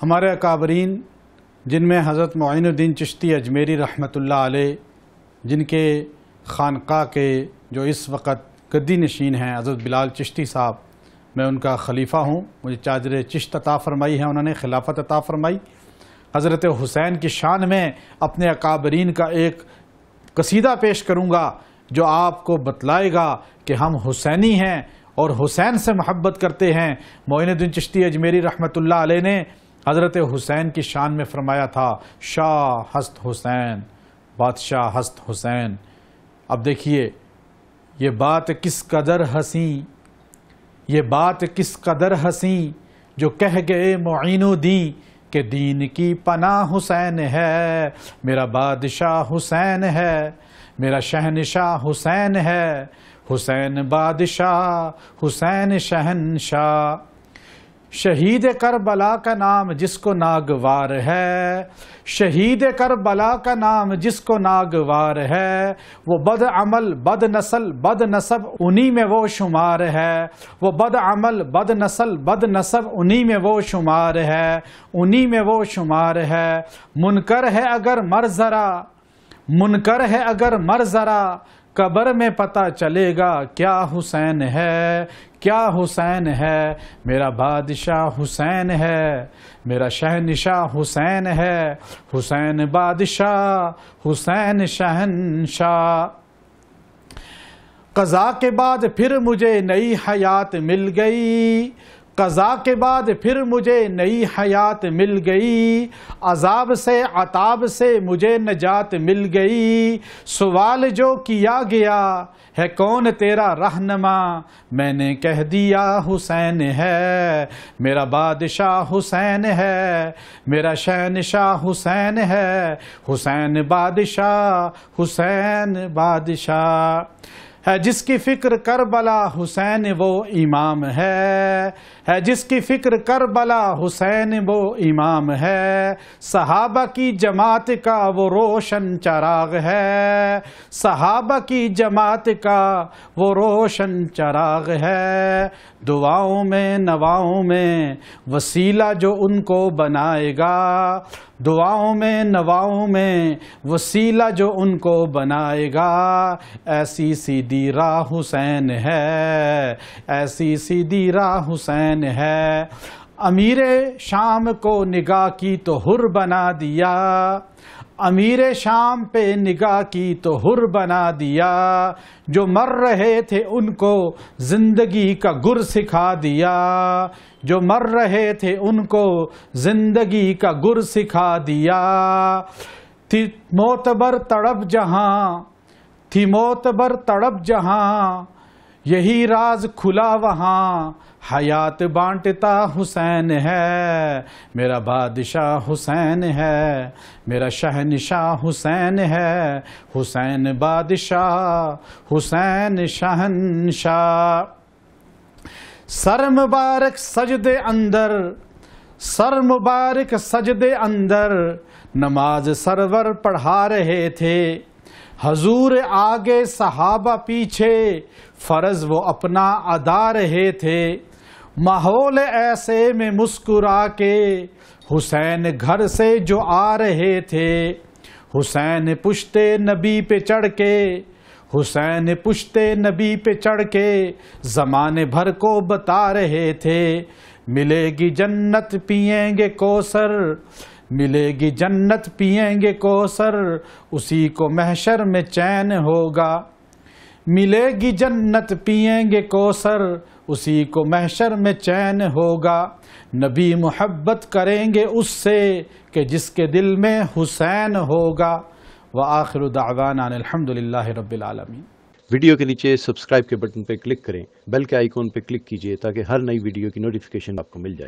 ہمارے اکابرین جن میں حضرت معین الدین چشتی اجمیری رحمۃ اللہ علیہ، جن کے خانقاہ کے جو اس وقت گدی نشین ہیں حضرت بلال چشتی صاحب، میں ان کا خلیفہ ہوں، مجھے چادر چشت عطا فرمائی ہے، انہوں نے خلافت عطا فرمائی۔ حضرت حسین کی شان میں اپنے اکابرین کا ایک قصیدہ پیش کروں گا جو آپ کو بتلائے گا کہ ہم حسینی ہیں اور حسین سے محبت کرتے ہیں۔ معین الدین چشتی اجمیری رحمۃ اللہ علیہ نے حضرت حسین کی شان میں فرمایا تھا، شاہ ہست حسین، بادشاہ ہست حسین۔ اب دیکھیے یہ بات کس قدر حسین، یہ بات کس قدر حسین جو کہہ گئے معین الدین کہ دین کی پناہ حسین ہے، میرا بادشاہ حسین ہے، میرا شہنشاہ حسین ہے، حسین بادشاہ حسین شہنشاہ۔ شہید کربلا کا نام جس کو ناگوار ہے، شہید کربلا کا نام جس کو ناگوار ہے، وہ بد عمل بد نسل بد نسب انہی میں وہ شمار ہے، وہ بد عمل بد نسل بد نسب انہی میں وہ شمار ہے، انہی میں وہ شمار ہے۔ منکر ہے اگر مر ذرا، منکر ہے اگر مر ذرا، قبر میں پتہ چلے گا کیا حسین ہے، کیا حسین ہے۔ میرا بادشاہ حسین ہے، میرا شہنشاہ حسین ہے، حسین بادشاہ حسین شہنشاہ۔ قضا کے بعد پھر مجھے نئی حیات مل گئی، قضا کے بعد پھر مجھے نئی حیات مل گئی، عذاب سے عطاب سے مجھے نجات مل گئی۔ سوال جو کیا گیا ہے کون تیرا رہنما، میں نے کہہ دیا حسین ہے، میرا بادشاہ حسین ہے، میرا شہنشاہ حسین ہے، حسین بادشاہ حسین بادشاہ۔ ہے جس کی فکر کربلا حسین وہ امام ہے جس کی فکر کربلا حسین وہ امام ہے، صحابہ کی جماعت کا وہ روشن چراغ ہے، صحابہ کی جماعت کا وہ روشن چراغ ہے۔ دعاؤں میں نواؤں میں وسیلہ جو ان کو بنائے گا، دعاؤں میں نواؤں میں وسیلہ جو ان کو بنائے گا، ایسی سیدھی راہ حسین ہے، ایسی سیدھی راہ حسین ہے۔ امیر شام کو نگاہ کی تو حر بنا دیا، امیر شام پہ نگاہ کی تو حر بنا دیا، جو مر رہے تھے ان کو زندگی کا گر سکھا دیا، جو مر رہے تھے ان کو زندگی کا گر سکھا دیا۔ تھی معتبر تڑپ جہاں، تھی معتبر تڑپ جہاں، یہی راز کھلا وہاں، حیات بانٹتا حسین ہے، میرا بادشاہ حسین ہے، میرا شہنشاہ حسین ہے، حسین بادشاہ حسین شہنشاہ۔ سر مبارک سجدے اندر، سر مبارک سجدے اندر، نماز سرور پڑھا رہے تھے، حضور آگے صحابہ پیچھے، فرض وہ اپنا ادا رہے تھے۔ ماحول ایسے میں مسکرا کے حسین گھر سے جو آ رہے تھے، حسین پشتے نبی پہ چڑھ کے، حسین پشتے نبی پہ چڑھ کے زمانے بھر کو بتا رہے تھے، ملے گی جنت پئیں گے کوثر، ملے گی جنت پئیں گے کوثر، اسی کو محشر میں چین ہوگا، ملے گی جنت پئیں گے کوثر، اسی کو محشر میں چین ہوگا۔ نبی محبت کریں گے اس سے کہ جس کے دل میں حسین ہوگا۔ وآخر دعوانا الحمدللہ رب العالمین۔ ویڈیو کے نیچے سبسکرائب کے بٹن پہ کلک کریں، بیل کے آئیکن پہ کلک کیجئے تاکہ ہر نئی ویڈیو کی نوٹیفیکیشن آپ کو مل جائے۔